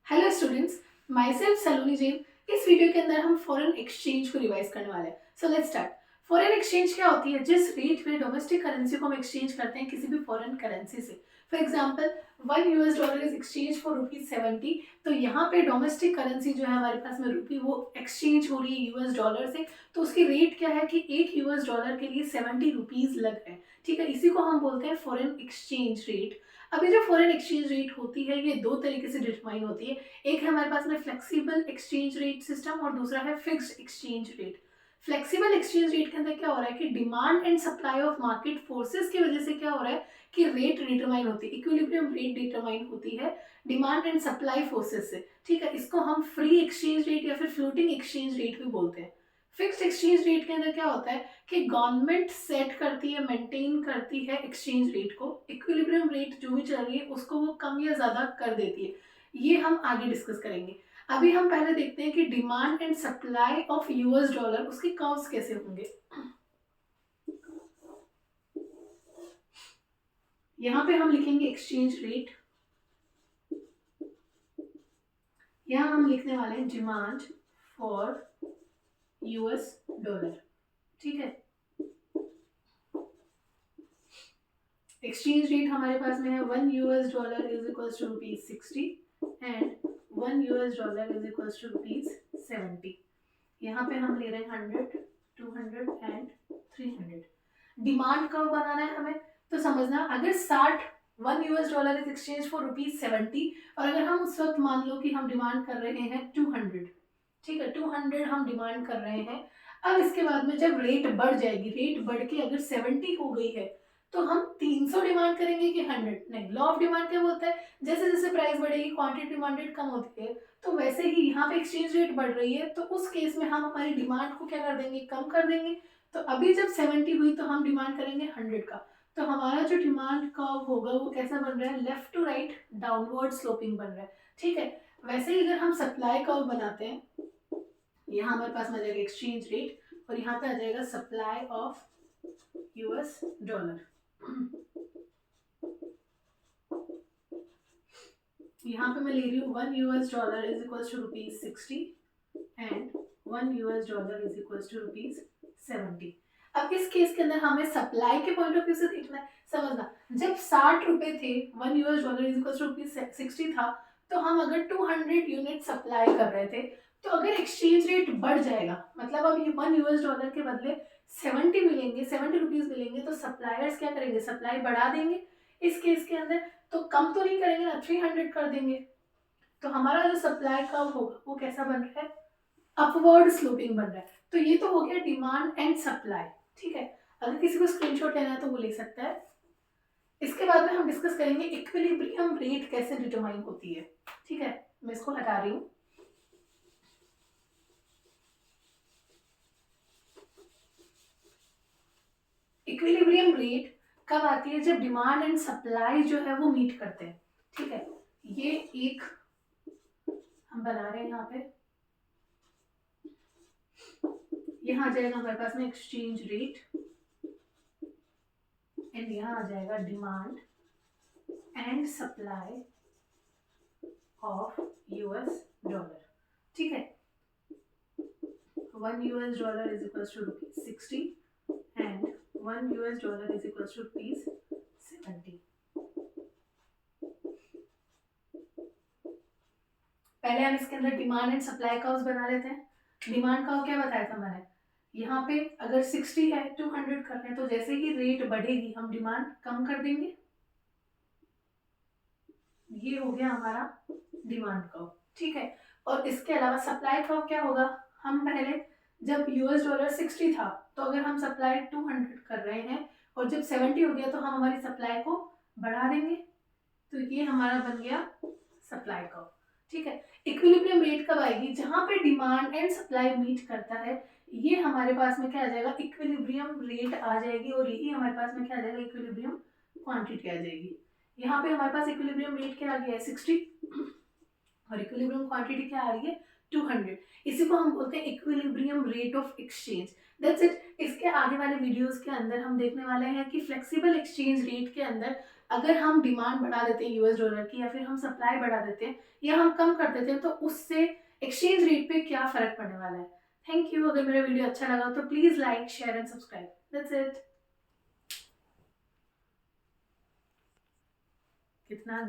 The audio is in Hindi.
हेलो स्टूडेंट्स, माई सेल्फ सलोनी जैन। इस वीडियो के अंदर हम फॉरेन एक्सचेंज को रिवाइज करने वाले हैं। So let's start. Foreign exchange क्या होती है? जिस रेट पे डोमेस्टिक करेंसी को हम एक्सचेंज करते हैं किसी भी फॉरेन करेंसी से। For example, $1 is exchange for ₹70। तो यहाँ पे डोमेस्टिक करेंसी जो है हमारे पास में रुपी, वो एक्सचेंज हो रही है $US से। तो उसकी रेट क्या है कि $1 के लिए 70 रुपीज लग रहे हैं। ठीक है, इसी को हम बोलते हैं फॉरेन एक्सचेंज रेट। अभी जो फॉरेन एक्सचेंज रेट होती है ये दो तरीके से डिटरमाइन होती है। एक है हमारे पास में फ्लेक्सिबल एक्सचेंज रेट सिस्टम और दूसरा है fixed exchange rate. Flexible exchange rate के अंदर क्या हो रहा है कि demand and supply of market forces की वजह से क्या हो रहा है कि रेट डिटरमाइन होती है, इक्विलिब्रियम रेट डिटरमाइन होती है डिमांड एंड सप्लाई फोर्सेस से। ठीक है, इसको हम फ्री एक्सचेंज रेट या फिर फ्लोटिंग एक्सचेंज रेट भी बोलते हैं। फिक्स्ड एक्सचेंज रेट के अंदर क्या होता है कि गवर्नमेंट सेट करती है, मेंटेन करती है एक्सचेंज रेट को, इक्विलिब्रियम रेट जो भी चल रही है उसको वो कम या ज्यादा कर देती है। ये हम आगे डिस्कस करेंगे। अभी हम पहले देखते हैं कि डिमांड एंड सप्लाई ऑफ $, उसके कर्व्स कैसे होंगे। यहाँ पे हम लिखेंगे एक्सचेंज रेट, यहाँ हम लिखने वाले हैं डिमांड फॉर $। ठीक है, एक्सचेंज रेट हमारे पास में है $1 is equals to ₹60 and $1 is equals to ₹70। यहाँ पे हम ले रहे हैं 100, 200 एंड 300। डिमांड कब बनाना है हमें, तो समझना, अगर 1 US dollar is exchange for ₹70 और अगर हम उस वक्त मान लो कि हम डिमांड कर रहे हैं 200। ठीक है, 200 हम डिमांड कर रहे हैं। अब इसके बाद में जब रेट बढ़ जाएगी, रेट बढ़ के अगर 70 हो गई है तो हम 300 डिमांड करेंगे कि 100? नहीं, लॉ ऑफ डिमांड क्या बोलता है, जैसे जैसे प्राइस बढ़ेगी क्वांटिटी डिमांडेड कम होती है। तो वैसे ही यहाँ पे एक्सचेंज रेट बढ़ रही है, तो उस केस में हम हमारी डिमांड को क्या कर देंगे, कम कर देंगे। तो अभी जब 70 हुई तो हम डिमांड करेंगे 100 का। तो हमारा जो डिमांड कर्व होगा वो कैसा बन रहा है, left to right downward sloping बन रहा है। ठीक है, वैसे ही अगर हम सप्लाई कर्व बनाते हैं, यहाँ हमारे पास आ जाएगा एक्सचेंज रेट और यहाँ पे आ जाएगा सप्लाई ऑफ $। यहाँ पे मैं ले रही हूँ $1 is equals to ₹60 and $1 is equals to ₹70। अब इस केस के अंदर हमें सप्लाई के पॉइंट ऑफ व्यू से देखना है। समझना, जब 60 रुपए थे, $1 इज इक्वल्स टू ₹60 था, तो हम अगर 200 यूनिट सप्लाई कर रहे थे, तो अगर एक्सचेंज रेट बढ़ जाएगा, मतलब अब ये $1 के बदले 70 मिलेंगे, 70 रुपीज मिलेंगे, तो सप्लायर्स क्या करेंगे, सप्लाई बढ़ा देंगे। इस केस के अंदर तो कम तो नहीं करेंगे ना, 300 कर देंगे। तो हमारा जो सप्लाई कर्व होगा वो कैसा बन रहा है, अपवर्ड स्लोपिंग बन रहा है। तो ये तो हो गया डिमांड एंड सप्लाई। ठीक है, अगर किसी को स्क्रीनशॉट लेना है तो वो ले सकता है। इसके बाद में हम डिस्कस करेंगे इक्विलिब्रियम रेट कैसे डिटरमाइन होती है। ठीक है, मैं इसको हटा रही हूँ। इक्विलिब्रियम रेट कब आती है, जब डिमांड एंड सप्लाई जो है वो मीट करते हैं। ठीक है, ये एक हम बना रहे हैं यहाँ पे, यहाँ आ जाएगा हमारे पास में एक्सचेंज रेट एंड यहाँ आ जाएगा डिमांड एंड सप्लाई ऑफ $। ठीक है, $1 is equal to ₹60 and $1 is equal to ₹70। पहले हम इसके अंदर डिमांड एंड सप्लाई कर्व्स बना लेते हैं। डिमांड कर्व क्या बताया था मैंने, यहाँ पे अगर 60 है, 200 कर रहे हैं, तो जैसे ही रेट बढ़ेगी हम डिमांड कम कर देंगे। ये हो गया हमारा डिमांड कर्व। ठीक है, और इसके अलावा सप्लाई कर्व क्या होगा, हम पहले जब $60 था, तो अगर हम सप्लाई 200 कर रहे हैं और जब 70 हो गया तो हम हमारी सप्लाई को बढ़ा देंगे। तो ये हमारा बन गया सप्लाई कर्व। ठीक है, इक्विलिब्रियम रेट कब आएगी, जहां पे डिमांड एंड सप्लाई मीट करता है, ये हमारे पास में क्या आ जाएगा, इक्विलिब्रियम रेट आ जाएगी। और यही हमारे पास में क्या आ जाएगा, इक्विलिब्रियम क्वांटिटी आ जाएगी। यहाँ पे हमारे पास इक्विलिब्रियम रेट क्या आ गया है, 60 और इक्विलिब्रियम क्वांटिटी क्या आ रही है, 200। इसी को हम बोलते हैं equilibrium rate of exchange. That's it. इसके आगे वाले वीडियोस के अंदर हम देखने वाले हैं कि फ्लेक्सिबल एक्सचेंज रेट के अंदर अगर हम डिमांड बढ़ा देते हैं यूएस डॉलर की, या फिर हम सप्लाई बढ़ा देते हैं या हम कम कर देते हैं, तो उससे एक्सचेंज रेट पे क्या फर्क पड़ने वाला है। Thank you. अगर मेरा वीडियो अच्छा लगा तो please like, share and subscribe. That's it. कितना